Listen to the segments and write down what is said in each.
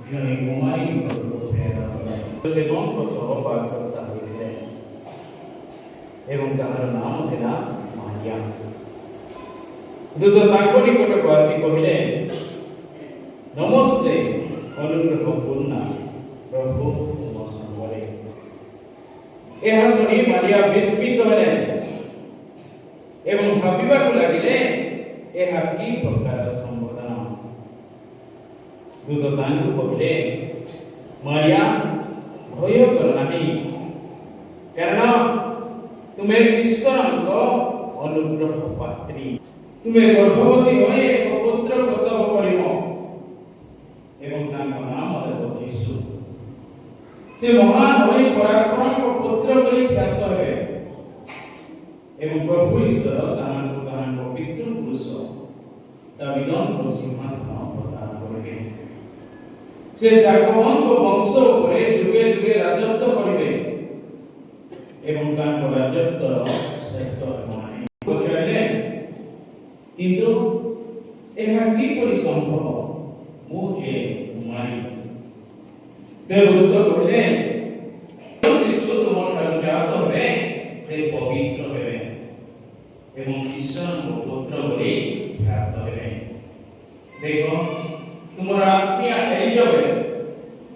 ଜଣେ କୁମାରୀ ଘରକୁ ଫେରିଲା। ସେ କଣଙ୍କ ସହ ବାର୍ତ୍ତା ହୋଇଥିଲେ ଏବଂ ତାହାର ନାମ ଥିଲା ମାରିଆ। ଦୂତ ତାଙ୍କ ନିକଟକୁ ଆସି କହିଲେ, ନମସ୍ତେ ଅନୁଗ୍ରହ ପୂର୍ଣ୍ଣା, ପ୍ରଭୁ ତୁମ ସଙ୍ଗରେ। ଏହା ଶୁଣି ମାରିଆ ବିସ୍ମିତ ହେଲେ ଏବଂ ଭାବିବାକୁ ଲାଗିଲେ ଏହା କି ପ୍ରକାର ସମ୍ବୋଧନ। ଦୂତ ତାଙ୍କୁ କହିଲେ, ମାରିଆ ଭୟ କର ନାହିଁ, କାରଣ ତୁମେ ଈଶ୍ୱରଙ୍କ ଅନୁଗ୍ରହ ପାତ୍ରୀ। ତୁମେ ଗର୍ଭବତୀ ହୋଇ ଏକ ପୁତ୍ର ପ୍ରସବ କରିବ ଏବଂ ତାଙ୍କ ନାମ ଦେବ ଯୀଶୁ। ସେ ମହାନ ହୋଇ ପରାକ୍ରମଙ୍କ ପୁତ୍ର ବୋଲି ଖ୍ୟାତ ହେବେ ଏବଂ ପ୍ରଭୁ ଈଶ୍ୱର ତାହାଙ୍କ ପିତୃପୁରୁଷ ଦାବୀଦଙ୍କ ସିଂହାସନ ପ୍ରଦାନ କରିବେ। ସେ ଯାକୋବଙ୍କ ବଂଶ ଉପରେ ଯୁଗେ ଯୁଗେ ରାଜତ୍ୱ କରିବେ ଏବଂ ତାଙ୍କ ରାଜତ୍ୱର ଶେଷ ହେବ ନାହିଁ। ପଚାରିଲେ, କିନ୍ତୁ ଏହା କିପରି ସମ୍ଭବ, ମୁଁ ଯେ କୁମାରୀ? ଦେବଦୂତ କହିଲେ, ଯେଉଁ ଶିଶୁ ତୁମଠାରୁ ଜାତ ହେବେ ସେ ପବିତ୍ର ହେବେ ଏବଂ ଈଶ୍ୱରଙ୍କ ପୁତ୍ର ବୋଲି ଖ୍ୟାତ ହେବେ। ଦେଖ, ତୁମର ଆତ୍ମୀୟା ଏଲିଜାବେଥ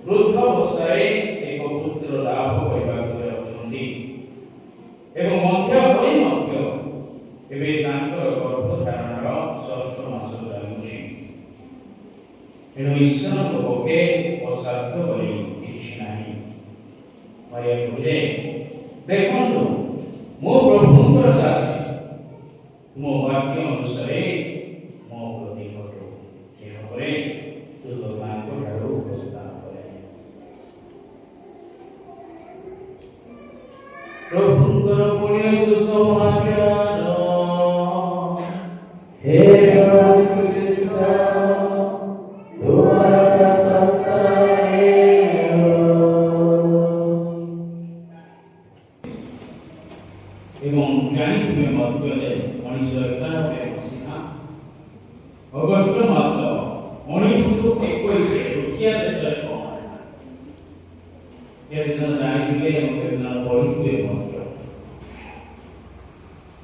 ବୃଦ୍ଧାବସ୍ଥାରେ ଏକ ପୁତ୍ର ଲାଭ କରିବାକୁ ଯାଉଛନ୍ତି ଏବଂ ମଧ୍ୟ ହୋଇ ମଧ୍ୟ ଏବେ ତାଙ୍କର ଗର୍ଭଧାରଣର 6ଠ ମାସ ଚାଲୁଛି। ଏଣୁ ଈଶ୍ୱରଙ୍କ ପକ୍ଷେ ଅସାଧ୍ୟ ବୋଲି କିଛି ନାହିଁ। ମାରିଆ କହିଲେ, ଦେଖନ୍ତୁ, ମୁଁ ପ୍ରଭୁଙ୍କର ଦାସୀ, ମୋ ବାକ୍ୟ ଅନୁସାରେ ମୋ ପ୍ରତି ଘଟୁ। ଏହାପରେ ଦୂତ ତାଙ୍କଠାରୁ ପ୍ରସ୍ଥାନ କଲେ। ପ୍ରଭୁଙ୍କର ପୁଣ୍ୟ ସୁସମାଚାର। हे प्रभु ख्रीष्ट, तुम्हारा प्रशंसा है। এবং ଜାଣିଥିବେ ମଧ୍ୟରେ 1991 ମସିହା ଅଗଷ୍ଟ ମାସ 1921 ରୁଷିଆ ଦେଶରେ କଣ ହେଲା? ସେଦିନ ଜାଣିଥିବେ ଏବଂ ସେଦିନ ପଢ଼ିଥିବେ ମଧ୍ୟ।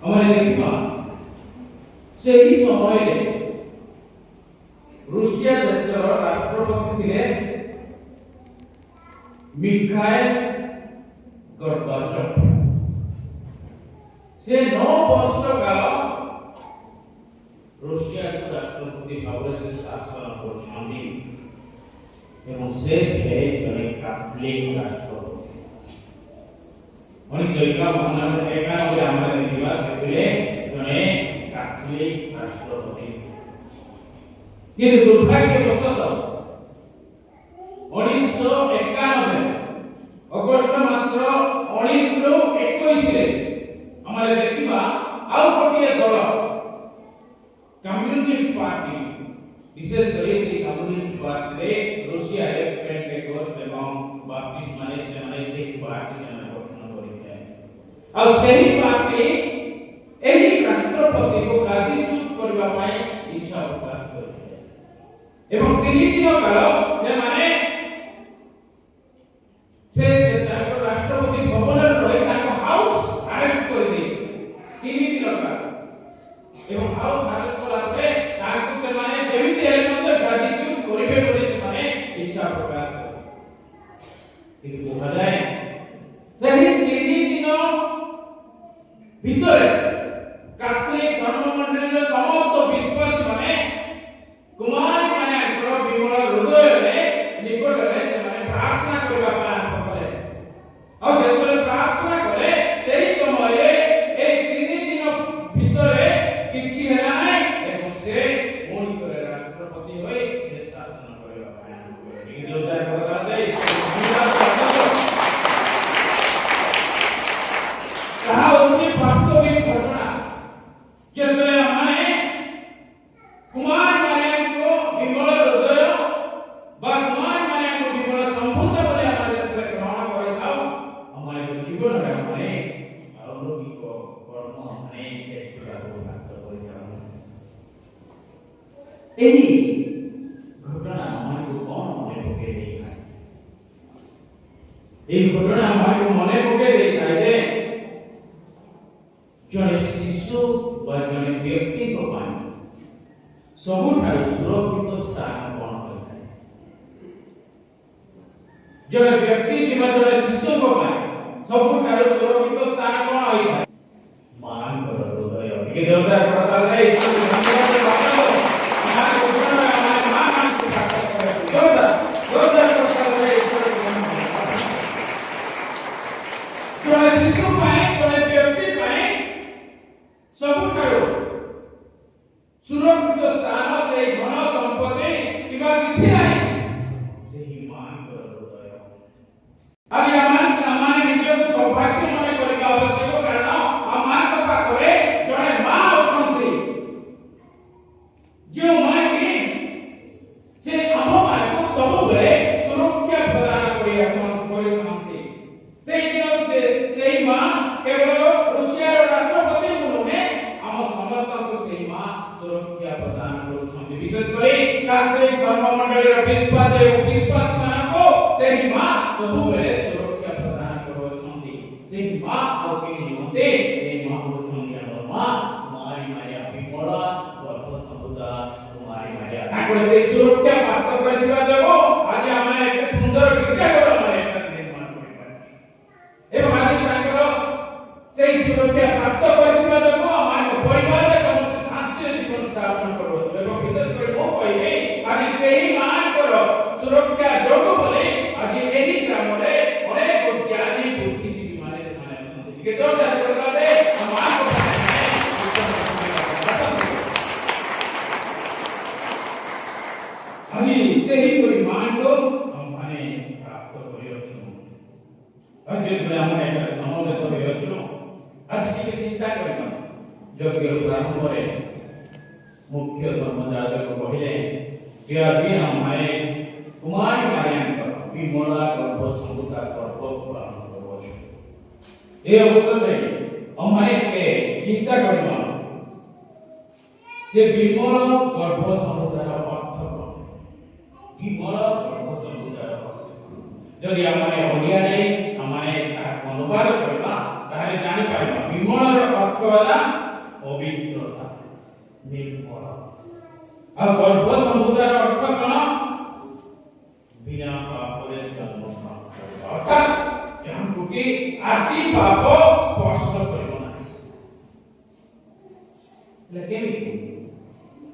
ଆମେ ଦେଖିବା ସେହି ସମୟରେ ରୁଷିଆ ଦେଶର ରାଷ୍ଟ୍ରପତି ଥିଲେ ମିଖାଇଲ ଗର୍ବାଚୋଭ। ସେ 9 ବର୍ଷ କାଳ ରୁଷିଆକୁ ରାଷ୍ଟ୍ରପତି ଭାବରେ ସେ ଶାସନ କରୁଛନ୍ତି ଏବଂ ସେ ଥିଲେ ଜଣେ କାଥୋଲିକ ରାଷ୍ଟ୍ରପତି। 1991 ଆମେ ଦେଖିବା ସେ ଥିଲେ ଜଣେ କାଥୋଲିକ ରାଷ୍ଟ୍ରପତି। କିନ୍ତୁ ଦୁର୍ଭାଗ୍ୟବଶତଃ 1991 ଅଗଷ୍ଟ ମାତ୍ର 19ରୁ 21ରେ ଆମେ ଦେଖିବା ଆଉ ଗୋଟିଏ ଦଳ କମ୍ୟୁନିଷ୍ଟ ପାର୍ଟି, ବିଶେଷ କରି କମ୍ୟୁନିଷ୍ଟ ପାର୍ଟିରେ ରୁଷିଆରେ ପେଣ୍ଟେକୋଷ୍ଟ ଏବଂ ବାପ୍ଟିଷ୍ଟ ମାନେ ସେମାନେ ଠିକ ପାର୍ଟି ସେମାନେ ଗଠନ କରିଥିଲେ। ଆଉ ସେହି ପାର୍ଟି ଏହି ରାଷ୍ଟ୍ରପତିକୁ ଗାଦିଚ୍ୟୁତ କରିବା ପାଇଁ ଇଚ୍ଛା ପ୍ରକାଶ କରିଥିଲେ ଏବଂ 3 ଦିନ କାଳ ସେମାନେ ସେ ତାଙ୍କ ରାଷ୍ଟ୍ରପତି ଭବନରେ ରହି ତାଙ୍କ ହାଉସ ଆରେଷ୍ଟ କରିଦେଇଥିଲେ 3 ଦିନ କାଳ। ଏବଂ ହାଉସ ଆରେଷ୍ଟ କଲା ପରେ ତାଙ୍କୁ ସେମାନେ ଯେମିତି ହେଲେ ମଧ୍ୟ ଗାଦିଚ୍ୟୁତ କରିବେ ବୋଲି ସେମାନେ ଇଚ୍ଛା ପ୍ରକାଶ କଲେ। କିନ୍ତୁ କୁହାଯାଏ ସେହି 3 ଦିନ ଭିତରେ କାଥୋଲିକ ଧର୍ମମଣ୍ଡଳୀର ସମସ୍ତ ବିଶ୍ୱାସୀ ମାନେ କୁମାରୀ ମାନଙ୍କର ବିମଳ ହୃଦୟରେ ନିକଟରେ ସେମାନେ ପ୍ରାର୍ଥନା କରିବା ପାଇଁ ଆରମ୍ଭ କଲେ। ଆଉ ଯେତେବେଳେ ପ୍ରାର୍ଥନା କଲେ ସେହି ସମୟରେ ଏହି 3 ଦିନ ଭିତରେ କିଛି ହେଲା ନାହିଁ ଏବଂ ସେ ପୁଣି ଥରେ ରାଷ୍ଟ୍ରପତି ହୋଇ ସେ ଶାସନ କରିବା ପାଇଁ ଆରମ୍ଭ କଲେ। ତାହା ହେଉଛି ବାସ୍ତବିକ ଘଟଣା। ଯେତେବେଳେ ଆମେ କୁମାରୀ ମାରିଆଙ୍କ ବିମଳ ହୃଦୟ ବା କୁମାରୀ ମାରିଆଙ୍କ ବିମଳ ସମ୍ଭୂତ ବୋଲି ଆମେ ଯେତେବେଳେ ଗ୍ରହଣ କରିଥାଉ, ଆମର ଜୀବନରେ ଆମେ ଅଲୌକିକ କର୍ମ ଆମେ ଦେଖିବାକୁ ବାଧ୍ୟ କରିଥାଉ। ଏହି ଘଟଣା ଆମକୁ କ'ଣ ମନେ ପକେଇ ମନେ ପକେଇ ଦେଇଥାଏ ଯେ ଜଣେ ଶିଶୁ ବା ଜଣେ ବ୍ୟକ୍ତିଙ୍କ ପାଇଁ ସବୁଠାରୁ ସୁରକ୍ଷିତ ସ୍ଥାନ କ'ଣ ହୋଇଥାଏ? ଜଣେ ବ୍ୟକ୍ତି କିମ୍ବା ଜଣେ ଶିଶୁଙ୍କ ପାଇଁ ସବୁଠାରୁ ସୁରକ୍ଷିତ ସ୍ଥାନ କ'ଣ ହୋଇଥାଏ? ମାଙ୍କର ହୃଦୟ। ଟିକେ ଜୋରଦାର ପଡ଼ତାଲ ଦେଇ ଜଣେ ଶିଶୁ ପାଇଁ ଜଣେ ବ୍ୟକ୍ତି ପାଇଁ ସବୁଠାରୁ ସୁରକ୍ଷିତ ସ୍ଥାନ ସେଇ ଧନ ସମ୍ପତ୍ତି କିମ୍ବା କିଛି ନାହିଁ, ସେହି ମାଙ୍କର ହୃଦୟ। ଆଜି ଆମମାନେ ନିଜକୁ ସୌଭାଗ୍ୟ ମନେ କରିବା ଆବଶ୍ୟକ, କାରଣ ଆମମାନଙ୍କ ପାଖରେ ଜଣେ ମା ଅଛନ୍ତି, ଯେଉଁମାନେ କି ସେ ଆମମାନଙ୍କୁ ସବୁବେଳେ ସୁରକ୍ଷା ପ୍ରଦାନ କରିଥାନ୍ତି। ସେଇ ମା କେବଳ ରୁଷିଆର ରାଷ୍ଟ୍ରପତିଙ୍କୁ ନୁହେଁ, ଆମ ସମସ୍ତଙ୍କୁ ସେଇ ମା ସୁରକ୍ଷା ପ୍ରଦାନ କରୁଛନ୍ତି। ବିଶେଷ କରି କାଥୋଲିକ ଧର୍ମମଣ୍ଡଳୀର ବିଶ୍ୱାସ ଏବଂ ବିଶ୍ୱାସୀମାନଙ୍କୁ ସେହି ମା ସବୁବେଳେ ସୁରକ୍ଷା ପ୍ରଦାନ କରୁଛନ୍ତି। ସେହି ମା ଆଉ କେହି ନୁହନ୍ତି, ସେହି ମା ହେଉଛନ୍ତି ଆମର ମା କୁମାରୀ ମାରିଆ, ବିମଳା ଗର୍ଭସମ୍ଭୂତା କୁମାରୀ ମାରିଆ। ତାଙ୍କର ସେହି ସୁରକ୍ଷା ପ୍ରାପ୍ତ କରିଥିବା ଯୋଗୁଁ ଆଜି ଆମେ ଏତେ ସୁନ୍ଦର ଗୀର୍ଜାଘର ନିର୍ମାଣ କରିପାରିଛୁ। ଏବଂ ଆଜି ତାଙ୍କର ସେହି ସୁରକ୍ଷା ପ୍ରାପ୍ତ କରିଥିବା ଯୋଗୁଁ ଆମ ପରିବାରରେ ସମସ୍ତେ ଶାନ୍ତିରେ ଜୀବନ ଯାପନ କରୁଅଛୁ। ଏବଂ ବିଶେଷ କରି ମୁଁ କହିବି, ଆଜି ସେହି ମାଙ୍କର ସୁରକ୍ଷା ଯୋଗୁଁ ବୋଲି ଆଜି ଏହି ଗ୍ରାମରେ ଅନେକ ଜ୍ଞାନୀ ବୁଦ୍ଧିଜୀବୀ ମାନେ ସେମାନେ ଅଛନ୍ତି। ଟିକେ ଜୋରଦାର କହିଲେ ଆଜି ସେହିପରି ମାଙ୍କୁ ଆମମାନେ ପ୍ରାପ୍ତ କରିଅଛୁ। ଆଜି ଯେତେବେଳେ ଆମେ ଏଠାରେ ସମବେତ ହୋଇଅଛୁ, ଆଜି ଟିକେ ଚିନ୍ତା କରିବା। ଯଜ୍ଞ ପ୍ରାରମ୍ଭରେ ମୁଖ୍ୟ ଧର୍ମଯାଜକ କହିଲେ ଯେ ଆଜି ଆମେ କୁମାରୀ ମାରିଆଙ୍କର ବିମଳା ଗର୍ଭସମ୍ଭୂତା ପର୍ବ ପାଳନ କରୁଅଛୁ। ଏ ଅବସରରେ ଆମେ ଚିନ୍ତା କରିବା ଯେ ବିମଳ ଗର୍ଭସମ୍ଭୂତାର ଅର୍ଥ କ'ଣ? ବିମଳ ଗର୍ଭସମ୍ଭୂତାର ଅର୍ଥ ଯଦି ଆମେ ଓଡ଼ିଆରେ ଆମେ ତାହାକୁ ଅନୁବାଦ କରିବା, ତାହେଲେ ଜାଣିପାରିବା ବିମଳର ଅର୍ଥ ହେଲା ପବିତ୍ରତା, ନିର୍ମଳ। ଆଉ ଗର୍ଭସମ୍ଭୂତାର ଅର୍ଥ କ'ଣ? ବିନା ପାପରେ ଜନ୍ମ ଗ୍ରହଣ କରିବା, ଅର୍ଥାତ୍ ଯାହାକୁ କି ଆଦି ପାପ ସ୍ପର୍ଶ କରିବ ନାହିଁ। ହେଲେ କେମିତି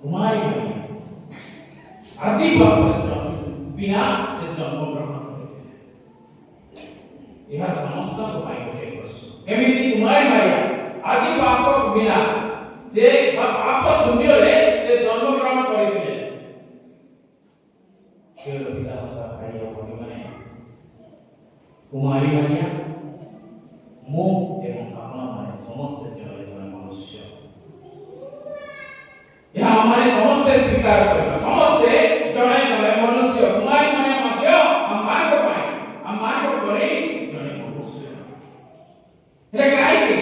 କୁମାରୀ ମାରିଆ ଆଦି ପାପରେ ବିନା ସେ ଜନ୍ମ ଗ୍ରହଣ କରିଥିଲେ? ଏହା ସମସ୍ତଙ୍କ ପାଇଁ ଗୋଟିଏ ପ୍ରଶ୍ନ। କେମିତି କୁମାରୀ ମାରିଆ ଆଦି ପାପ ବିନା ଯେ ପାପ ଶୂନ୍ୟରେ ସେ ଜନ୍ମ ଗ୍ରହଣ କରିଥିଲେ? କୁମାରୀ ମାରିଆ, ମୁଁ ଏବଂ ଆପଣମାନେ ସମସ୍ତେ ଜଣେ ଜଣେ ମନୁଷ୍ୟ। ଏହା ଆମମାନେ ସମସ୍ତେ ସ୍ୱୀକାର କରିବା, ସମସ୍ତେ ଜଣେ ଜଣେ ମନୁଷ୍ୟ। କୁମାରୀ ମାରିଆ ମଧ୍ୟ ଆମମାନଙ୍କ ପାଇଁ, ଆମମାନଙ୍କ ପରି ଜଣେ ମନୁଷ୍ୟ। ହେଲେ କାହିଁକି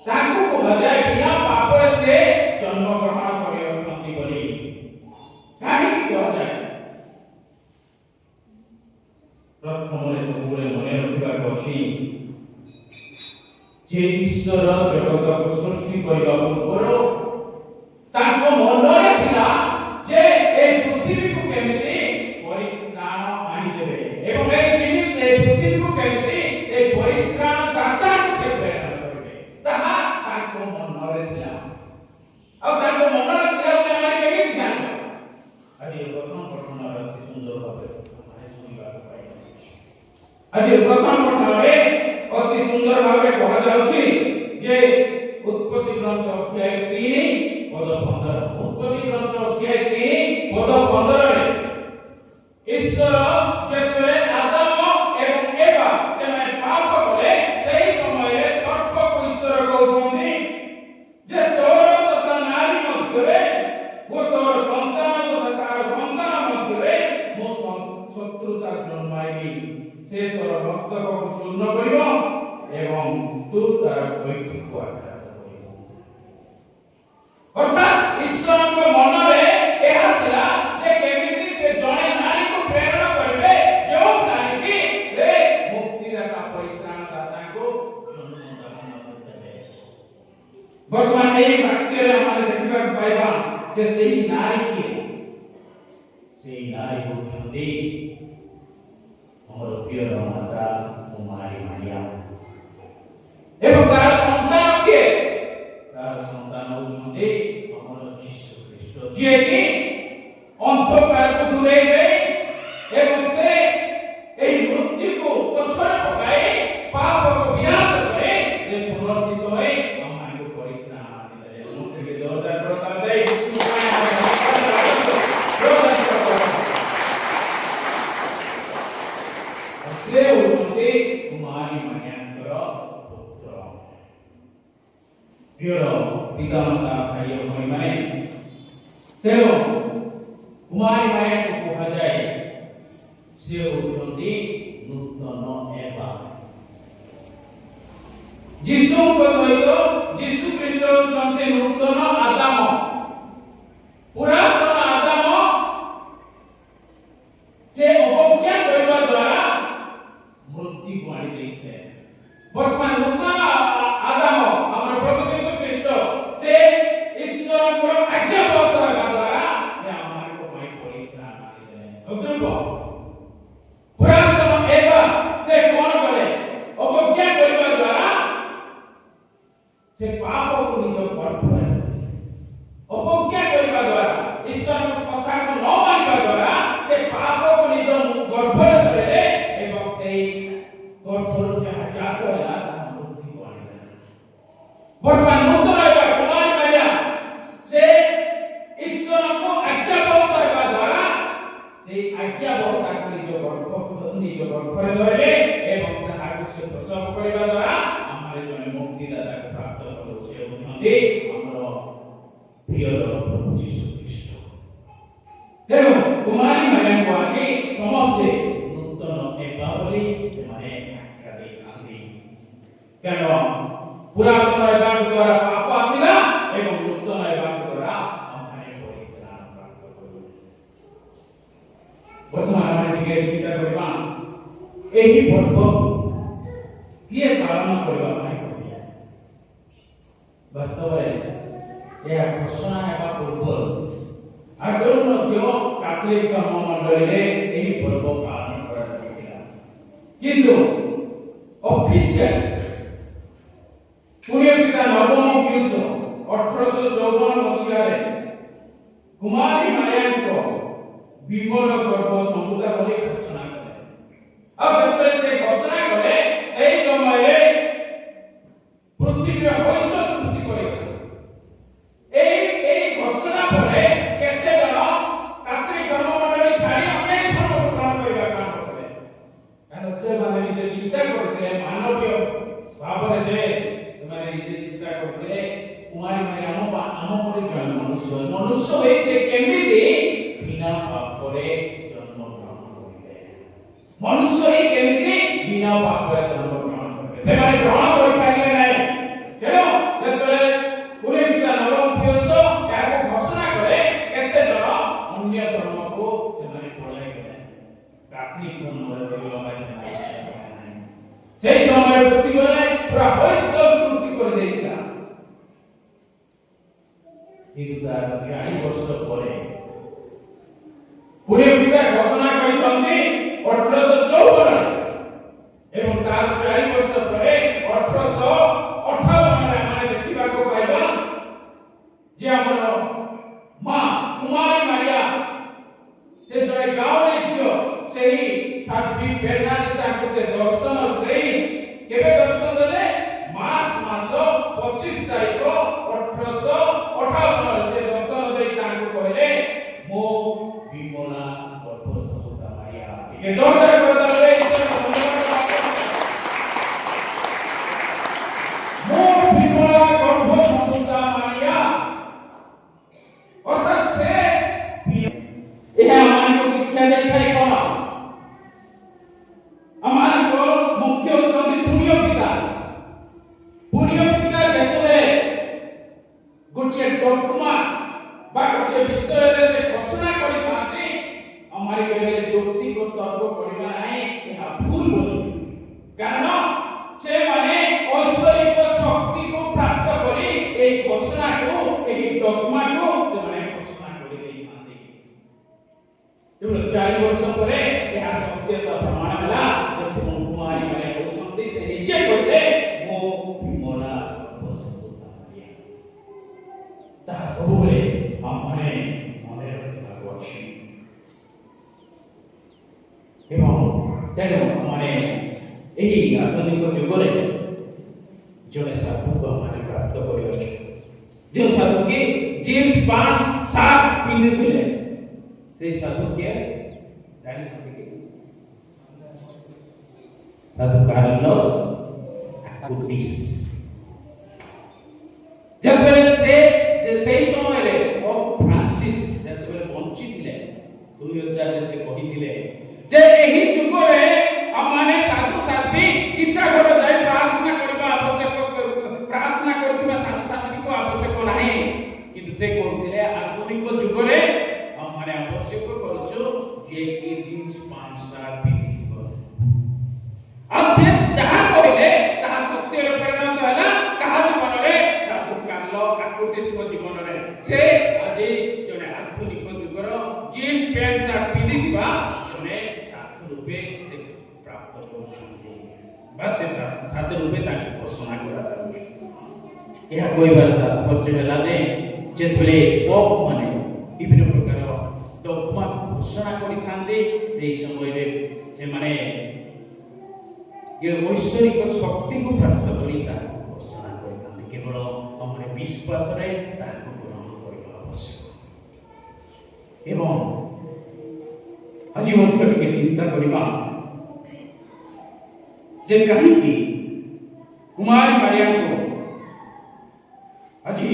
ତାଙ୍କୁ କୁହାଯାଏ ବିନା ପାପରେ ସେ ଜନ୍ମ ଗ୍ରହଣ କରିଅଛନ୍ତି ବୋଲି? କାହିଁକି କୁହାଯାଏ? ପ୍ରଥମରେ ସବୁବେଳେ ମନେ ରଖିବାକୁ ଅଛି ଯେ ଈଶ୍ୱର ଜଗତକୁ ସୃଷ୍ଟି କରିବା ପୂର୍ବରୁ ତାଙ୍କ ମନରେ ଥିଲା ଯେ ଏହି ପୃଥିବୀକୁ କେମିତି ପରିତ୍ରାଣ ଆଣିଦେବେ ଏବଂ ଏହି ପୃଥିବୀକୁ କେମିତି ଏହି ପରିତ୍ରାଣ ଦାତାକୁ ସେ ପ୍ରେରଣା କରିବେ। ତାହା ତାଙ୍କ ମନରେ ଥିଲା। ଆଉ ତାଙ୍କ ମନରେ ଥିଲା ବୋଲି ଆମେ କେମିତି ଜାଣିବା? ଆଜି ପ୍ରଥମ ପଠନରେ ଅତି ସୁନ୍ଦର ଭାବେ ଆମେ ଶୁଣିବାକୁ ପାଇବା। ଆଜି ପ୍ରଥମ ପଠନରେ ଅତି ସୁନ୍ଦର ଭାବେ କୁହାଯାଉଛି ଯେ ଉତ୍ପତ୍ତି ଗ୍ରନ୍ଥ ଅଧ୍ୟାୟ 3 ପଦ 15। ଉତ୍ପତ୍ତି ଗ୍ରନ୍ଥ ଅଧ୍ୟାୟ 3 ପଦ 15ରେ ଈଶ୍ୱର ଯେତେବେଳେ ଆଦାମ ଏବଂ ଏବା ସେମାନେ ପାପ କଲେ, ସେହି ସମୟରେ ସର୍ପକୁ ଈଶ୍ୱର କହୁଛନ୍ତି ଯେ ତୋର ତଥା ନାରୀ ମଧ୍ୟରେ ଓ ତୋର ସନ୍ତାନ ତଥା ତାର ସନ୍ତାନ ମଧ୍ୟରେ ମୁଁ ଶତ୍ରୁତା ଜନ୍ମାଇବି। ସେ ତୋର ମସ୍ତକକୁ ଚୂର୍ଣ୍ଣ କରିବ ଏବଂ ତୁ ତାର ବୈଠକୁ ଆଘାତ କରିବ। ଅର୍ଥାତ୍ ଈଶ୍ୱରଙ୍କ ମନରେ ଏହା ଥିଲା ଯେ କେମିତି ସେ ଜଣେ ନାରୀକୁ ପ୍ରେରଣା କରିବେ, ଯେଉଁ ନାରୀକି ସେ ମୁକ୍ତିଦାତା ପରିତ୍ରାଣ এই বাক্যের আমরা দেখতে পাইবা যে সেই নারী কি সেই নারী হচ্ছেন আমার প্রিয় মাতা কুমারী মারিয়া এবং তার সন্তান কে তার সন্তান হচ্ছেন আমার যীশু খ্রিস্ট যিনি অন্ধকারକୁ দূরে দেয় এবং সে এই মৃত্যুକୁ পছরে পকায় পাপକୁ বিনাশ করে যে পুনরুত্থিত হয়ে আমাকে পরিত্রাণ দিলে মুক্তিকে দরজার প্রকার দেয় ସେ ହଉଛନ୍ତି କୁମାରୀ ମାଣିଆଙ୍କର ପୁତ୍ର ପ୍ରିୟ ପିତାମାତା ଭାଇ ଓ ଭଉଣୀମାନେ ତେଣୁ କୁମାରୀ ମାଣିଆଙ୍କୁ କୁହାଯାଏ ସେ ହଉଛନ୍ତି ନୂତନ ଏବା ଯୀଶୁଙ୍କ ସହିତ ଯୀଶୁ ଖ୍ରୀଷ୍ଟ ହଉଛନ୍ତି ନୂତନ ଆଦାମ ପୁରାତନ ଆଦାମ ସେ ଅପେକ୍ଷା କରିବା ଦ୍ୱାରା ମୃତ୍ୟୁକୁ ଆଣି ଦେଇଥାଏ ବର୍ତ୍ତମାନ ନୂତନ ଆଦାମ ଆମର ପ୍ରଭୁ ଯୀଶୁ ଖ୍ରୀଷ୍ଟ ସେ ଈଶ୍ୱରଙ୍କର ଆଜ୍ଞା ପାଳନ କରିବା ଦ୍ୱାରା ସେ ଆମମାନଙ୍କ ପାଇଁ ପରିତ୍ରାଣ ଆଣିଦେଲେ ଅଦ୍ଭୁତ ପୁରାତନ ଏବା ସେ କଣ କଲେ ଅପେକ୍ଷା କରିବା ଦ୍ୱାରା ସେ ପାପକୁ ନିଜ ଗର୍ଭରେ ଅପେକ୍ଷା କରିବା ଦ୍ୱାରା ଈଶ୍ୱରଙ୍କ କଥାକୁ ନ ମାନିବା ଦ୍ୱାରା ସେ ପାପକୁ ନିଜ ଗର୍ଭରେ ଧରିଲେ ଏବଂ ସେଇ ଗର୍ଭରୁ ଯାହା ଜାତ ହେଲା ତାହା ମୃତ୍ୟୁକୁ ଆଣିଦେଲେ ବର୍ତ୍ତମାନ ନୂତନ ଏବା କୁମାରୀ ମାରିଆ ସେ ଈଶ୍ୱରଙ୍କୁ ଆଜ୍ଞା ପାଳନ କରିବା ଦ୍ୱାରା ସେଇ ଆଜ୍ଞା ତାକୁ ନିଜ ଗର୍ଭରେ ଧରିଲେ ଏବଂ ତାହାକୁ ସେ ପ୍ରସବ କରିବା ଦ୍ୱାରା ଆମର ଜଣେ ମୁକ୍ତିଦାତାକୁ ପ୍ରାପ୍ତ କରୁ ସେ ହେଉଛନ୍ତି ଆମର ପ୍ରିୟ ପ୍ରଭୁ ଯୀଶୁ ଖ୍ରୀଷ୍ଟ ତେଣୁ କୁମାରୀ ମାରିଆଙ୍କୁ ଆଜି ସମସ୍ତେ ନୂତନ ଏବା ବୋଲି ସେମାନେ ଆଖ୍ୟା ଦେଇଥାନ୍ତି କାରଣ ପୁରାତନ ଏବାଙ୍କ ଦ୍ୱାରା ପାପ ଆସିଲା ଏବଂ ନୂତନ ଏବାଙ୍କ ଦ୍ୱାରା ଆମମାନେ ପରିତ୍ରାଣ ପ୍ରାପ୍ତ କରୁ ବର୍ତ୍ତମାନ ଆମେ ଟିକେ ଚିନ୍ତା କରିବା ଏହି ପର୍ବ କିଏ ପାଳନ କରିବା ପାଇଁ କହିଲେ ବାସ୍ତବରେ ଏହା ଘୋଷଣା ହେବା ପୂର୍ବରୁ ଆଗରୁ ମଧ୍ୟ କାଥୋଲିକ ଧର୍ମ ମଣ୍ଡଳୀରେ ଏହି ପର୍ବ ପାଳନ କରାଯାଉଥିଲା କିନ୍ତୁ ଅଫିସିଆଲ ପୁଣ୍ୟ ପିତା ନବମ ପିୟୁଷ 1854 ମସିହାରେ କୁମାରୀ ମାରିଆଙ୍କ ବିମଳ ଗର୍ଭ ସମ୍ଭୂତା ବୋଲି ଘୋଷଣା କଲେ ଆଉ ଯେତେବେଳେ ସେ ଘୋଷଣା କଲେ ସେହି ସମୟରେ ପୃଥିବୀର ହଇଚଇ ସୃଷ୍ଟି କରିଗଲା এই ঘোষଣା ପରେ କେତେ ଜଣ କାଥୋଲିକ ଧର୍ମ ମଣ୍ଡଳୀ ଛାଡ଼ି ଅନ୍ୟ ଧର୍ମକୁ ଗ୍ରହଣ କରିବାକୁ ଆରମ୍ଭ କଲେ କାରଣ ସେମାନେ ନିଜେ ଚିନ୍ତା କରୁଥିଲେ ମାନବୀୟ ଭାବରେ ଯେ ସେମାନେ ନିଜେ ଚିନ୍ତା କରୁଥିଲେ କୁମାରୀ ମାରିଆ ଆମ ପରି ଜଣେ ମନୁଷ୍ୟ ହୋଇ ସେ କେମିତି ବିନା ପାପରେ ଜନ୍ମ ଗ୍ରହଣ କରିଲେ ମନୁଷ୍ୟ ହୋଇ କେମିତି ବିନା ପାପରେ ଜନ୍ମ ଗ୍ରହଣ କରିଲେ ସେମାନେ ଗ୍ରହଣ କରିପାରିଲେ ନାହିଁ ତେଣୁ ଯେତେବେଳେ ପୁଣ୍ୟ ପିତା ନବମ ପିୟୁଷ ଏହାକୁ ଘୋଷଣା କଲେ କେତେ ଜଣ ଅନ୍ୟ ଧର୍ମକୁ ସେମାନେ ପଳାଇ ଗଲେ କାଥୋଲିକ ଧର୍ମରେ ରହିବା ପାଇଁ ସେହି ସମୟରେ ପୃଥିବୀରେ ପୁରା ହଇଚଇ ସୃଷ୍ଟି କରିଦେଇଥିଲା କିନ୍ତୁ ତାର 4 ବର୍ଷ ପରେ ପୁଣ୍ୟ ପିତା ଘୋଷଣା କରିଛନ୍ତି 1854 ଏବଂ ତାର 4 ବର୍ଷ ପରେ 1858 ଆମେ ଦେଖିବାକୁ ପାଇବା ଯେ ଆମର ମା କୁମାରୀ ମାରିଆ ସେ ଜଣେ ଗାଉଁଲି ଝିଅ ସେହି ଠାକୁରୀ ବେର୍ନାରୀ ତାଙ୍କୁ ସେ ଦର୍ଶନ ଦେଇ କେବେ ଦର୍ଶନ ଦେଲେ ମାର୍ଚ୍ଚ ମାସ 25 ତାରିଖ 1858 ସେ ଦର୍ଶନ ଦେଇ ତାଙ୍କୁ କହିଲେ ମୋ ବିମଳା ଗର୍ଭ ସମ୍ଭୂତା ମାରିଆ ଟିକେ ଜୋରଦାର କରିଦେଲେ ମୋ ବିମଳା ଗର୍ଭ ସମ୍ଭୂତା ମାରିଆ ଅର୍ଥାৎ ସେ ଏହା ଆମମାନଙ୍କୁ ଶିକ୍ଷା ଦେଇଥାଏ କଣ ଆମମାନଙ୍କ ମୁଖ୍ୟ ହେଉଛନ୍ତି ପୁଣ୍ୟ ପିତା ଯେତେବେଳେ ଗୋଟିଏ ଡକ୍ଟମା ବା ଗୋଟିଏ ବିଷୟରେ ସେ ଘୋଷଣା କରିଥାନ୍ତି ଆମର କେବେ ଯୌକ୍ତିକ ତର୍କ କରିବା ନାହିଁ ଏହା ଭୁଲ ବୋଲି କାରଣ ସେମାନେ ଐଶ୍ୱରିକ ଶକ୍ତିକୁ ପ୍ରାପ୍ତ କରି ଏହି ଘୋଷଣା ତେଣୁ 4 ବର୍ଷ ପରେ ଏହା ସତ୍ୟତା ପ୍ରମାଣ ହେଲା ଯେ କୁମାରୀ ମାନେ କହୁଛନ୍ତି ସେ ନିଜେ କହିଲେ ମୁଁ ବିମଳା ତାହା ସବୁବେଳେ ଆମେ ମନେ ରଖିବାକୁ ଅଛି। ଏବଂ ତେଣୁ ଆମେ ଏହି ଆଧୁନିକ ଯୁଗରେ ଜଣେ ସାଧୁକୁ ଆମେ ପ୍ରାପ୍ତ କରିଅଛୁ, ଯେଉଁ ସାଧୁ କି ଜିନ୍ସ ପ୍ୟାଣ୍ଟ ସାର୍ଟ ପିନ୍ଧୁଥିଲେ, সেই সাধু কে জানিଛନ୍ତି କି? ସାଧୁ କାର୍ଲୋସ ଆକୁଟିସ୍। ଯେତେବେଳେ ସେଇ ସମୟରେ ଫ୍ରାନ୍ସିସ୍ ଯେତେବେଳେ ବଞ୍ଚିଥିଲେ 2000 ସେ କହିଥିଲେ ଯେ ଏହି ଯୁଗରେ ଆମମାନେ ସାଧୁ ସାଧ୍ୱୀ ଗୀତା ଘର ଯାଇ ପ୍ରାର୍ଥନା କରିବା ଆବଶ୍ୟକ, ପ୍ରାର୍ଥନା କରୁଥିବା ସାଧୁ ସାଧ୍ୱୀଙ୍କ ଆବଶ୍ୟକ ନାହିଁ, କିନ୍ତୁ ସେ କହୁଥିଲେ ଆଧୁନିକ ଯୁଗରେ ଆମମାନେ ଆବଶ୍ୟକ କରୁଛୁ ଯେ କି ଜିନ୍ସ ପ୍ୟାଣ୍ଟ ସାର୍ଟ ପିନ୍ଧିଥିବ। ଆଉ ସେ ଯାହା କହିଲେ ତାହା ସତ୍ୟରେ ପରିଣତ ହେଲା କାହା ଜୀବନରେ? ସାଧୁ କାର୍ଲ ଆକୁଟିସ୍ଙ୍କ ଜୀବନରେ। ସେ ଆଜି ଜଣେ ଆଧୁନିକ ଯୁଗର ଜିନ୍ସ ପ୍ୟାଣ୍ଟ ସାର୍ଟ ପିନ୍ଧିଥିବା ଜଣେ ସାଧୁ ରୂପେ ପ୍ରାପ୍ତ କରୁଛନ୍ତି ବା ସେ ସାଧୁ ରୂପେ ତାଙ୍କୁ ଘୋଷଣା କରାଯାଉଛି। ଏହା କହିବାର ତାତ୍ପର୍ଯ୍ୟ ହେଲା ଯେ ଯେତେବେଳେ ପୋପ ମାନେ ବିଭିନ୍ନ ପ୍ରକାର ଡଗମା ଘୋଷଣା କରିଥାନ୍ତି ସେହି ସମୟରେ ସେମାନେ ଐଶ୍ୱରିକ ଶକ୍ତିକୁ ପ୍ରାପ୍ତ କରି ତାହାକୁ ଘୋଷଣା କରିଥାନ୍ତି। କେବଳ ଆମର ବିଶ୍ୱାସରେ ତାହାକୁ ଗ୍ରହଣ କରିବା ଆବଶ୍ୟକ। ଏବଂ ଆଜି ମଧ୍ୟ ଟିକେ ଚିନ୍ତା କରିବା ଯେ କାହିଁକି କୁମାରୀ ମାରିଆଙ୍କୁ ଆଜି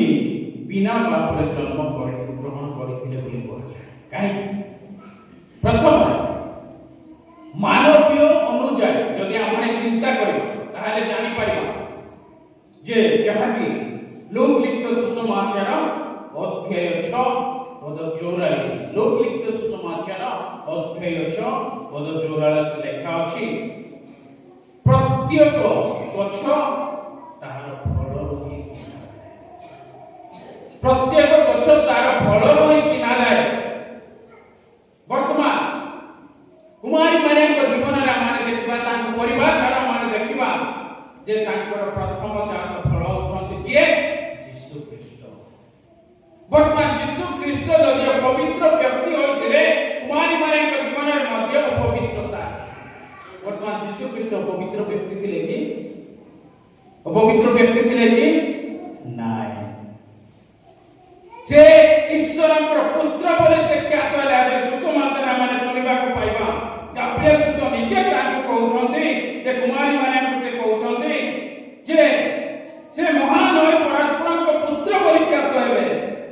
ବିନା ବାପରେ ଜନ୍ମ ଗ୍ରହଣ କରିଥିଲେ ବୋଲି କୁହାଯାଏ? କାହିଁକି? ପ୍ରଥମରେ ମାନବୀୟ ଅନୁଯାୟୀ ଯଦି ଆମେ ଚିନ୍ତା କରିବା ତାହେଲେ ଜାଣିପାରିବା ଯେ ଯାହାକି ଲୋକ ଲିଖିତ ସୁସମାଚାର ଅଧ୍ୟାୟ 6 ପଦ 44, ଲୋକ ଲିଖିତ ସୁସମାଚାର ଅଧ୍ୟାୟ 6 ପଦ 44 ଲେଖା ଅଛି, ପ୍ରତ୍ୟେକ ଗଛ ତାହାର ଫଳରୁ ହିଁ ପ୍ରତ୍ୟେକ ଗଛ ତାର ଫଳରୁ ହିଁ ଚିହ୍ନାଯାଏ। ବର୍ତ୍ତମାନ କୁମାରୀ ମାରିଆଙ୍କ ଜୀବନରେ ଆମେ ଦେଖିବା, ତାଙ୍କ ପରିବାର ଦ୍ୱାରା ଆମେ ଦେଖିବା ଯେ ତାଙ୍କର ପ୍ରଥମ ଜାତ ଫଳ ହେଉଛନ୍ତି କିଏ? ଯୀଶୁ ଖ୍ରୀଷ୍ଟ। ବର୍ତ୍ତମାନ ଯୀଶୁ ଖ୍ରୀଷ୍ଟ ଯଦି ପବିତ୍ର ବ୍ୟକ୍ତି ହୋଇଥିଲେ, କୁମାରୀ ମାରିଆଙ୍କ ଜୀବନରେ ମଧ୍ୟ ଅପବିତ୍ରତା ଅଛି। ବର୍ତ୍ତମାନ ଯୀଶୁ ଖ୍ରୀଷ୍ଟ ପବିତ୍ର ବ୍ୟକ୍ତି ଥିଲେ କି? ଅପବିତ୍ର ବ୍ୟକ୍ତି ଥିଲେ କି? ନାଇଁ, ସେ ଈଶ୍ୱରଙ୍କର ପୁତ୍ର ବୋଲି ସେ ଖ୍ୟାତ ହେଲେ। ଆଜି ସୁସମାଚାର ଆମେ ଶୁଣିବାକୁ ପାଇବା, ଗାବ୍ରିଏଲ ଦୂତ ନିଜେ ତାଙ୍କୁ କହୁଛନ୍ତି ଯେ କୁମାରୀ ମାରିଆଙ୍କୁ ସେ କହୁଛନ୍ତି ଯେ ସେ ମହାନ ହୋଇ ପରାତ୍ପରଙ୍କ ପୁତ୍ର ବୋଲି ଖ୍ୟାତ ହେବେ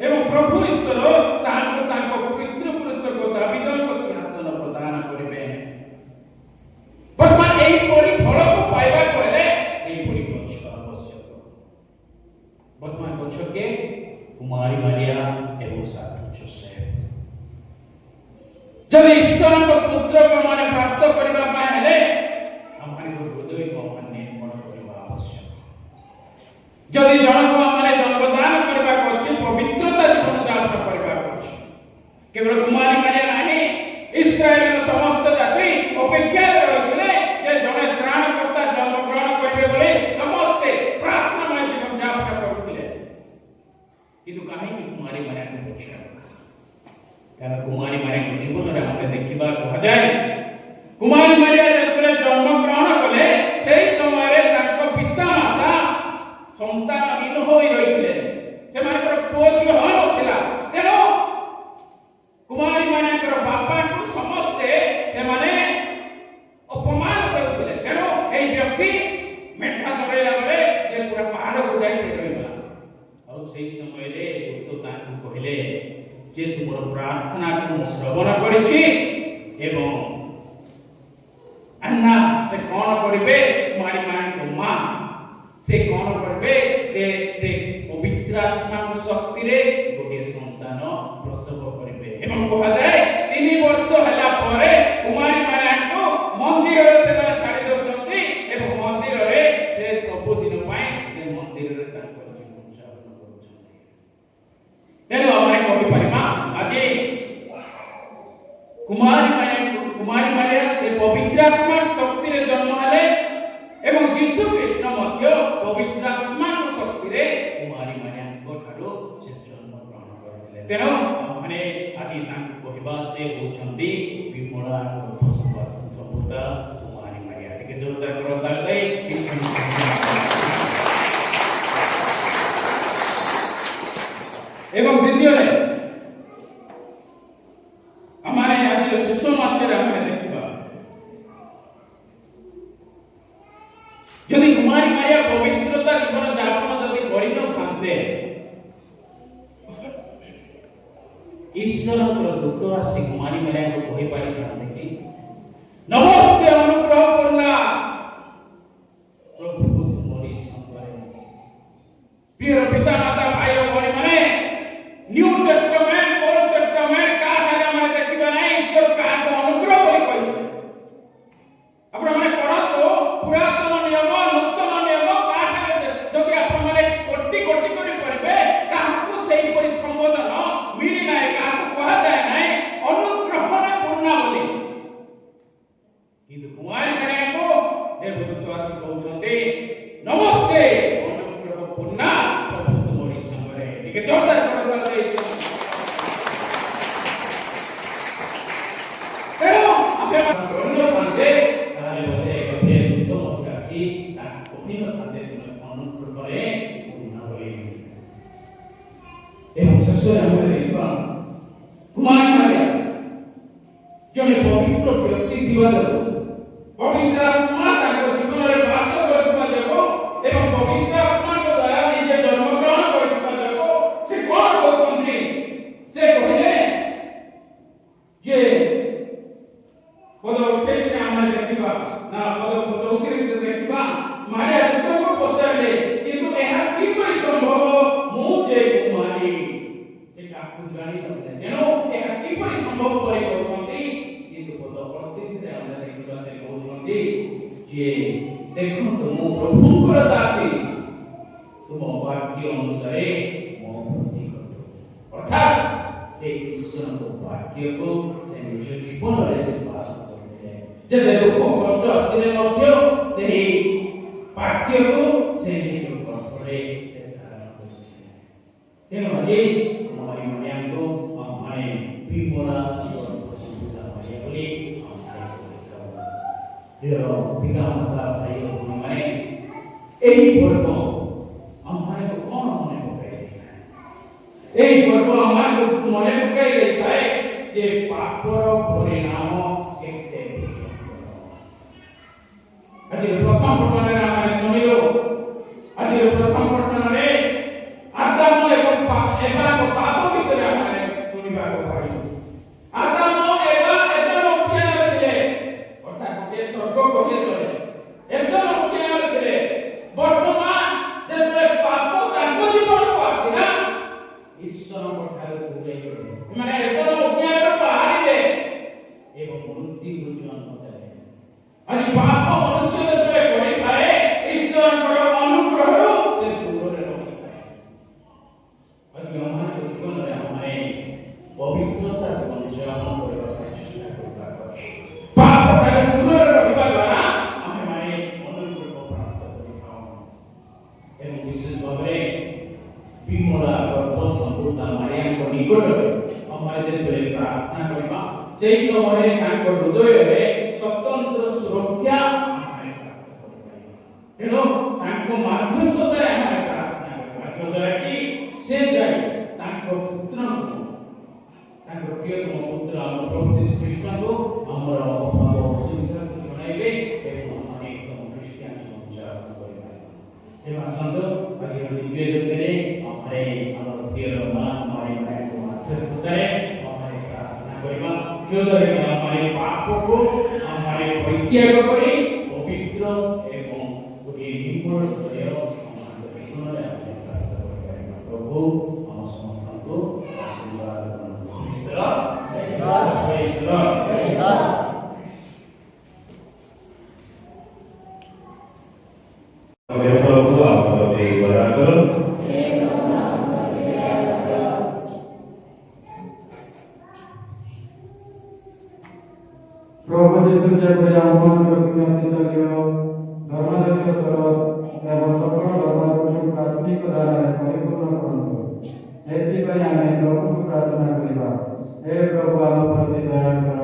ଏବଂ ପ୍ରଭୁ ଈଶ୍ୱର ତାଙ୍କୁ ତାଙ୍କ ପିତୃପୁରୁଷଙ୍କ ଦାବିଦଙ୍କ ସିଂହାସନ ପ୍ରଦାନ କରିବେ। ବର୍ତ୍ତମାନ ଏହିପରି ଫଳକୁ ପାଇବାକୁ ହେଲେ ଏହିପରି ଗଛ ଆବଶ୍ୟକ। ବର୍ତ୍ତମାନ ଗଛ କିଏ? କୁମାରୀ ମାରିଆ ଏବଂ ସାଧୁ ଯୋସେଫ। ଯଦି ଈଶ୍ୱରଙ୍କ ପୁତ୍ରକୁ ମାନେ ପ୍ରାପ୍ତ କରିବା ପାଇଁ ହେଲେ ଆମମାନଙ୍କୁ ହୃଦୟକୁ ମାନେ ନିର୍ମଳ କରିବା ଆବଶ୍ୟକ। ଯଦି ଜଣକୁ ଆମେ ଜନ୍ମଦାନ କରିବାକୁ ଅଛି, ପବିତ୍ରତା ଜୀବନ ଯାପନ କରିବାକୁ ଅଛି, କେବଳ କୁମାରୀ ମାରିଆ ନାହିଁ, ଇସ୍ରାଏଲର ସମସ୍ତ ଜାତି ଅପେକ୍ଷାରେ ରହିଥିଲେ ଯେ ଜଣେ ତ୍ରାଣକର୍ତ୍ତା ଜନ୍ମଗ୍ରହଣ କରିବେ ବୋଲି ସମସ୍ତେ ପ୍ରାର୍ଥନାମୟ ଜୀବନ ଯାପନ କରୁଥିଲେ। କିନ୍ତୁ କାହିଁକି କୁମାରୀ ମାରିଆଙ୍କୁ ରକ୍ଷା କଲା? କାରଣ କୁମାରୀ ମାରିଆଙ୍କ ଜୀବନରେ ଆମେ ଦେଖିବା କୁହାଯାଏ, କୁମାରୀ ମାରିଆ ଯେତେବେଳେ ଜନ୍ମଗ୍ରହଣ କଲେ ସେହି ସମୟରେ ତାଙ୍କ ପିତା ମାତା ସନ୍ତାନହୀନ ହୋଇ ରହିଥିଲେ, ସେମାନଙ୍କର ପୁଅ ଝିଅ ନଥିଲା। ତେଣୁ କୁମାରୀ ମାରିଆଙ୍କର ବାପାଙ୍କୁ ସମସ୍ତେ ସେମାନେ ଅପମାନ କରୁଥିଲେ। ତେଣୁ ଏହି ବ୍ୟକ୍ତି ମେଣ୍ଢା ଚରେଇଲା ବେଳେ ସେ ପୁରା ପାହାଡ଼କୁ ଯାଇ ରହିଗଲା। ଆଉ ସେହି ସମୟରେ ଦୂତ ତାଙ୍କୁ କହିଲେ ଯେ ତୁମର ପ୍ରାର୍ଥନାକୁ ମୁଁ ଶ୍ରବଣ କରିଛି ଏବଂ अन्ना से कौन करिवे? कुमारी मानक मां से कौन करिवे जे जे पवित्र आत्मा को शक्ति रे गोटे संतान प्रसव करिवे। एवं कहा जाए 3 वर्ष हला परे कुमारी मानक मंदिर रे से छाड़ी दउछंती एवं मंदिर रे से सब दिन पाए से मंदिर रे ताकर जीवन यापन करूछंती। तेनु हमरे कहि परिमा आज कुमारी मारिया से पवित्र आत्मा शक्ति रे जन्म हेले एवं जीसु कृष्ण मध्य पवित्र आत्मा शक्ति रे कुमारी मारिया को ठारो से जन्म ग्रहण करथिले तेनो माने आदि तांको कहबा से होचंती विमला संपूता कुमारी मारिया के जोरदार जोरदार दे एवं द्वितीय रे हमारे आज सुसमाचार हमें देखिबा यदि कुमारी मारिया पवित्रता जीवन जापन जदि करि न थांते ईश्वर को दूत आसी कुमारी मारिया को कहि पारि थांते कि नमस्ते अनुग्रह पूर्णा प्रभु तुम्हारी संग प्रिय पिता माता भाई और बहन माने न्यू टेस्टामेंट ओल्ड टेस्टामेंट का जगह में देखिबा नहीं ईश्वर का अनुग्रह करि पाइछे आपण माने पढा तो पुरातन नियम नूतन नियम का जदि आपण माने कोटि कोटि करि परबे काहकु सेही परि संबोधन मिली नाही काहकु कहा जाय नाही अनुग्रह रे पूर्ण बोली किंतु कुमारी माने को देवदूत आछि कहउछन्ते नमस्ते अनुग्रह पूर्ण प्रभु तुम्हारी संग रे ठीक जोरदार कुमारी मारिया जने पवित्र व्यक्ति थिबा पवित्र आत्मा ताको जीवन रे वास करथिबा जको एवं पवित्र आत्मा को द्वारा निजे जन्म ग्रहण करथिबा जको से कोन होछन्ती से कहले जे पद 28 रे हम देखिबा ना पद 34 रे देखिबा मारिया दूत को पचारले किंतु एहा की करि संभव मु जे कुमारी आपको जानी होते तेनो एहा किपरि संभव करै कहउछन्ती किंतु पद 38 रे हम देखिबा से कहउछन्ती जे देखंतु मो प्रभुकर दासी तुम वाक्य अनुसार मो भक्ति करतो अर्थात से ईश्वर को वाक्य को से निज जीवन रे से पालन करते जे दुख कष्ट असले मध्य से वाक्य को से निज करे धारण करते तेनो अजे हमारी माया को हमारे विमला संपूता माया बोली देरो पिता माता भाई और माने एही पर्व हमारे को कौन मने पकाई एही पर्व हमारे को मने पकाई देता है जे पापर परिणाम केते अदि प्रथम पठन रे हमारे सुनिलो अदि प्रथम पठन रे आदम एवं एवा को पाप विषय हमारे सुनिबा को पाई आदम एवा एकदम उठिया ଥିଲେ अर्थात जे स्वर्ग को चले एकदम उठिया ଥିଲେ वर्तमान जेबे पाप ताको जीवन को आसीना ईश्वर को ठारे दूरे गले माने एकदम उठिया रे बाहरी दे एवं मृत्यु को जन्म देले अनि पाप मनुष्य जेबे करि थाए ईश्वर को अनुग्रह से दूर रे रहि अति हमारे जीवन रे हमारे पवित्रता को जान करबा चेष्टा करबा पाप रे दूर रे रहिबा द्वारा हमें माने अनुग्रह को प्राप्त करिथाउ एवं विशेष भाबरे विमला गर्भ संपूता मारिया को निकट हमारे जे प्रार्थना करबा सेही समय तांको हृदय रे स्वतंत्र सुरक्षा हमारे प्राप्त करबा तेनो तांको माध्यम द्वारा हमारे प्रार्थना करबा जोदरा कि से जाय तांको पुत्र तांको प्रियतम पुत्र हम प्रभु श्री कृष्ण को हमर अभाव असुविधा को जणाइबे एवं हमारे एकदम क्रिश्चियन संचार करिबा एवं संत आज दिव्य जगरे हमारे हमर प्रिय मान हमारे भाई को माध्यम करे हमारे प्रार्थना करिबा जोदरे हमारे पाप को हमारे परित्याग करे पवित्र एवं पूरी निर्मल हृदय हमारे जीवन में प्राप्त करिबा प्रभु हम समस्त को आशीर्वाद प्रभु आपको बड़ा करो ପ୍ରଭୁ ଯୀଶୁ ଯେପରି ଆମମାନଙ୍କ ବିଜ୍ଞପ୍ତି ଯୋଗ୍ୟ ଧର୍ମାଧ୍ୟକ୍ଷ ସ୍ୱରୂପ ଏବଂ ସକଳ ଧର୍ମାଧ୍ୟକ୍ଷଙ୍କୁ ପ୍ରାଥମିକ ଦାନରେ ପରିପୂର୍ଣ୍ଣ କରନ୍ତୁ। ଏଥିପାଇଁ ଆମେ ପ୍ରଭୁଙ୍କୁ ପ୍ରାର୍ଥନା କରିବା। ହେ ପ୍ରଭୁ ଆମ ପ୍ରତି ଦୟା କର।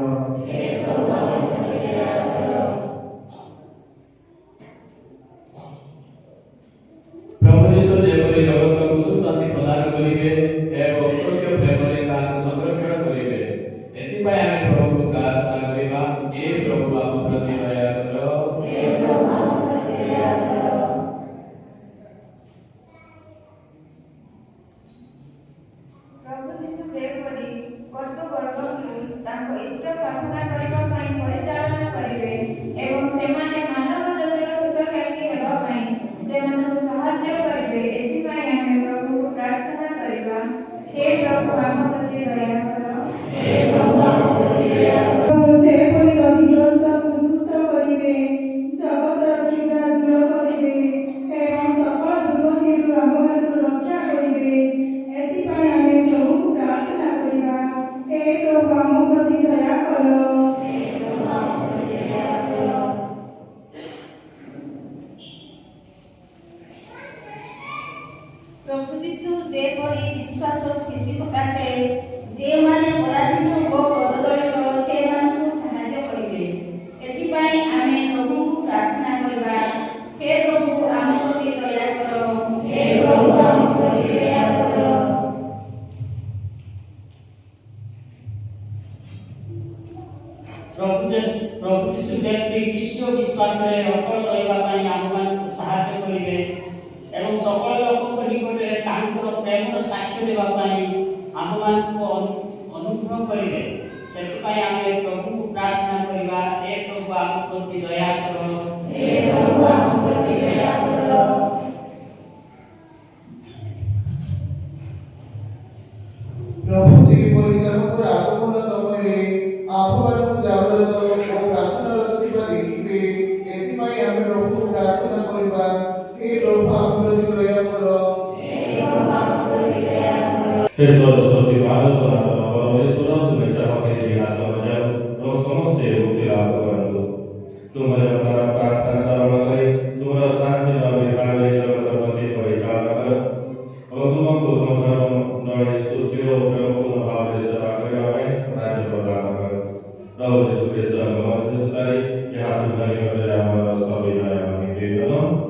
ପ୍ରଭୁ ଯୀଶୁ ଯେପରି ଜଗତକୁ ସୁଶାନ୍ତି ପ୍ରଦାନ କରିବେ ଏବଂ ଐଶ୍ୱର୍ଯ୍ୟ ପ୍ରେମରେ ତାହାକୁ ସଂରକ୍ଷଣ କରିବେ, ଏଥିପାଇଁ ଆମେ ପ୍ରଭୁଙ୍କୁ ପ୍ରାର୍ଥନା କରିବା। ହେ ପ୍ରଭୁ ଆମ ପ୍ରତି ଦୟା କର। ପ୍ରଭୁ ଯୀଶୁ ଯେପରି କର୍ତ୍ତୃବର୍ଗଙ୍କୁ ତାଙ୍କ ଇଷ୍ଟ ସାଧନା କରିବା ପାଇଁ ପରିଚାଳନା କରିବେ ଏବଂ ସେମାନେ ମାନବ ଜାତିର ହିତକାମୀ ହେବା ପାଇଁ ସେମାନଙ୍କୁ ସାହାଯ୍ୟ କରିବେ, ଏଥିପାଇଁ ଆମେ ପ୍ରଭୁଙ୍କୁ ପ୍ରାର୍ଥନା କରିବା। ହେ ପ୍ରଭୁ ଆମ ପ୍ରତି ଦୟା କର। ଯେପରି ରୋଗୀଗ୍ରସ୍ତଙ୍କୁ ସୁସ୍ଥ କରିବେ, ଜଗତର କ୍ଷୁଧା ଦୂର କରିବେ ଏବଂ ସକଳ ଦୁର୍ଗତିରୁ ଆମମାନଙ୍କୁ ରକ୍ଷା କରିବେ, ଏଥିପାଇଁ ଆମେ ପ୍ରଭୁଙ୍କୁ ପ୍ରାର୍ଥନା କରିବା। ହେ ପ୍ରଭୁ ଆମ ପ୍ରତି ଦୟା କର। ପ୍ରଭୁ ଯୀଶୁ ଯେପରି ବିଶ୍ୱାସ ସ୍ଥିତି ସକାଶେ ଯେଉଁମାନେ ପରାଧୀନ ଓ ପଦଦଳିତ ସେମାନଙ୍କୁ ସାହାଯ୍ୟ କରିବେ, ଏଥିପାଇଁ ଆମେ ପ୍ରଭୁଙ୍କୁ ପ୍ରାର୍ଥନା କରିବା। ହେ ପ୍ରଭୁ ଆମ ପ୍ରତି ଦୟା କର। ପ୍ରଭୁ ଯୀଶୁ ଯେପରି ଖ୍ରୀଷ୍ଟ ବିଶ୍ୱାସରେ ଅଟଳ ରହିବା ପାଇଁ ଆମମାନଙ୍କୁ ସାହାଯ୍ୟ କରିବେ ଏବଂ ସକଳ ଲୋକଙ୍କ ନିକଟରେ ତାଙ୍କର ପ୍ରେମର ସାକ୍ଷ୍ୟ ଦେବା ପାଇଁ ଆମମାନଙ୍କୁ ଅନୁଗ୍ରହ କରିବେ, ସେଥିପାଇଁ ଆମେ ପ୍ରଭୁଙ୍କୁ ପ୍ରାର୍ଥନା କରିବା। ହେ ପ୍ରଭୁ ଆମ ପ୍ରତି ଦୟା କର। ପ୍ରଭୁ ଯେପରି ତାଙ୍କର ଆଗମନ ସମୟରେ ଆମ୍ଭମାନଙ୍କୁ ଜାଗ୍ରତ ଓ ପ୍ରାର୍ଥନାରତ ଥିବା ଦେଖିବେ, ଏଥିପାଇଁ ଆମେ ପ୍ରଭୁଙ୍କୁ ପ୍ରାର୍ଥନା କରିବା। ହେ ପ୍ରଭୁ ଆମ ପ୍ରତି ଦୟା କର। हे सर्वशक्ति भाव सनातन परमेश्वर तुम्हें चाहो कि जिज्ञासा बजाओ और समस्त मुक्ति लाभ करंतु। तुम्हारे द्वारा प्रार्थना श्रवण करी तुम्हारा शांति और विधान जगत प्रति परिचालन कर और तुमको तुम धर्म नड़े सुस्थिर और प्रेमपूर्ण भाव से सेवा करने में साहाय्य प्रदान कर। प्रभु यीशु ख्रिस्ट भगवान सुतारी यह तुम्हारी मदद हमारा सभी नया निवेदन।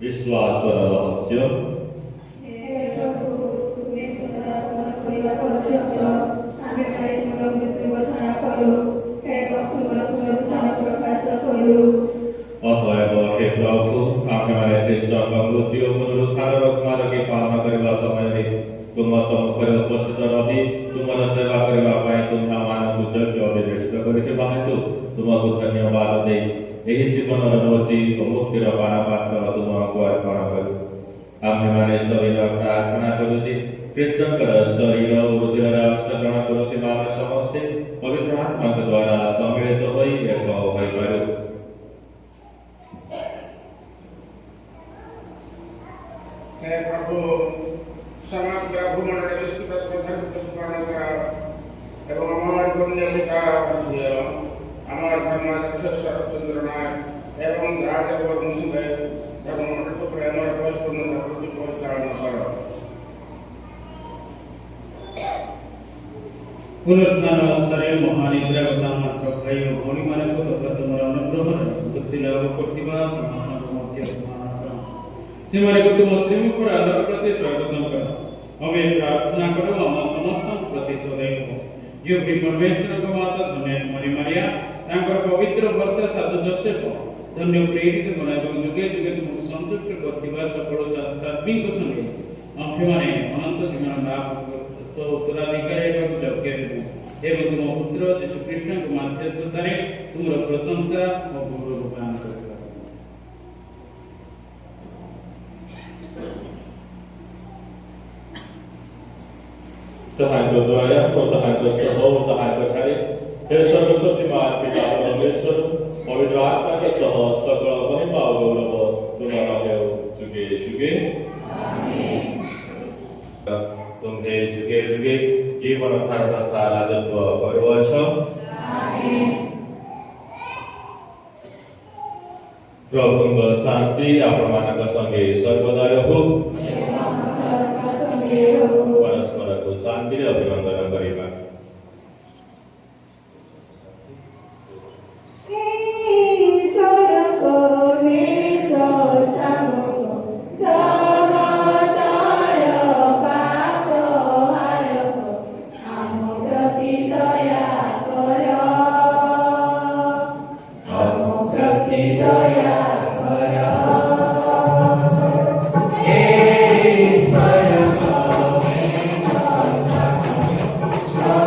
ବିଶ୍ୱାସର ରହସ୍ୟ ହେ ପ୍ରଭୁ, ତୁମେ ପୁନରୁଦ୍ଧାର କରିବା ପର୍ଯ୍ୟନ୍ତ ଆମେମାନେ ତୁମର ମୃତ୍ୟୁ ଘୋଷଣା କରୁ। ହେ ପ୍ରଭୁ, ତୁମର ପୁନରୁତ୍ଥାନ ପ୍ରକାଶ କରୁ। ଅତଏବ ହେ ପ୍ରଭୁ, ଆମ୍ଭେମାନେ ଖ୍ରୀଷ୍ଟଙ୍କ ମୃତ୍ୟୁ ଓ ପୁନରୁତ୍ଥାନର ସ୍ମାରକୀ ପାଳନ କରିବା ସମୟରେ ତୁମ ସମ୍ମୁଖରେ ଉପସ୍ଥିତ ରହି ତୁମର ସେବା କରିବା ପାଇଁ ତୁମ୍ଭମାନଙ୍କୁ ଯୋଗ୍ୟ ବିବେଚିତ କରିଥିବା ହେତୁ ତୁମକୁ ଧନ୍ୟବାଦ ଦେଇ ଏହି ଜୀବନର ନୀତି ଓ ମୁକ୍ତିର ପାନପାତ୍ର ତୁମକୁ ଅର୍ପଣ କରୁ। ଆମ୍ଭେମାନେ ଶରୀର ପ୍ରାର୍ଥନା କରୁଛି ଖ୍ରୀଷ୍ଟଙ୍କର ଶରୀର ଓ ହୃଦୟର ଅଂଶ ଗ୍ରହଣ କରୁଥିବା ଆମେ ସମସ୍ତେ ପବିତ୍ର ଆତ୍ମାଙ୍କ ଦ୍ୱାରା ସମ୍ମିଳିତ ହୋଇ ଏକ ହୋଇପାରୁ। हे प्रभु, समग्र भूमंडल विश्व को स्मरण करा एवं हमारे पुण्यमिका हमारे धर्माध्यक्ष शरदचंद्र नायक एवं राजा वरुण सिंह एवं मंडल प्रेम और परिपूर्ण प्रति परिचालन करो। पुनरुत्थान अवसर महानिद्रा मात्र भाई और भौणी मानक तथा तुम अनुग्रह मुक्ति लाभ करथिबा ସେମାନଙ୍କୁ ତୁମ ଶ୍ରୀମୁଖର ଆଦର ପ୍ରତି ସ୍ୱାଗତମ କର। ଆମେ ପ୍ରାର୍ଥନା କରୁ ଆମ ସମସ୍ତଙ୍କ ପ୍ରତି ସଦୈବ ଯେଉଁଠି ପରମେଶ୍ୱରଙ୍କ ମାତା ଧନ୍ୟ କୁମାରୀ ମାରିଆ ତାଙ୍କର ପବିତ୍ର ଭର୍ତ୍ତା ସାଧୁ ଯୋସେଫ ଧନ୍ୟ ପ୍ରେରିତ ଗଣ ଏବଂ ଯୁଗେ ଯୁଗେ ତୁମକୁ ସନ୍ତୁଷ୍ଟ କରୁଥିବା ସକଳ ସାତ୍ବିକ ସଙ୍ଗେ ଆମ୍ଭେମାନେ ଅନନ୍ତ ଜୀବନ ଲାଭ ଉତ୍ତରାଧିକାରୀ ହେବାକୁ ଯୋଗ୍ୟ ହେବୁ ଏବଂ ତୁମ ପୁତ୍ର ଯୀଶୁଖ୍ରୀଷ୍ଟଙ୍କ ମାଧ୍ୟସ୍ଥତାରେ ତୁମର ପ୍ରଶଂସା ଓ ଗୌରବ ଗାନ କରିବା। ତାହାଙ୍କ ଦ୍ୱାରା ଓ ତାହାଙ୍କ ସହ ଓ ତାହାଙ୍କ ଠାରେ ହେ ସର୍ବଶକ୍ତିମାନ ପିତା ପରମେଶ୍ୱର ପବିତ୍ର ଆତ୍ମାଙ୍କ ସହ ସକଳ ମହିମା ଓ ଗୌରବ ତୁମର ହେଉ ଯୁଗେ ଯୁଗେ ଆମେନ୍। ତୁମ୍ଭେ ଯୁଗେ ଯୁଗେ ଜୀବନ ଧାର ତଥା ରାଜତ୍ୱ କରୁଅଛ ଆମେନ୍। ପ୍ରଭୁଙ୍କ ଶାନ୍ତି ଆପଣମାନଙ୍କ ସଙ୍ଗେ ସର୍ବଦା ରହୁ। परस्परको शान्ति र अभिनन्दन गरिमा। Oh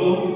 କରନ୍ତୁ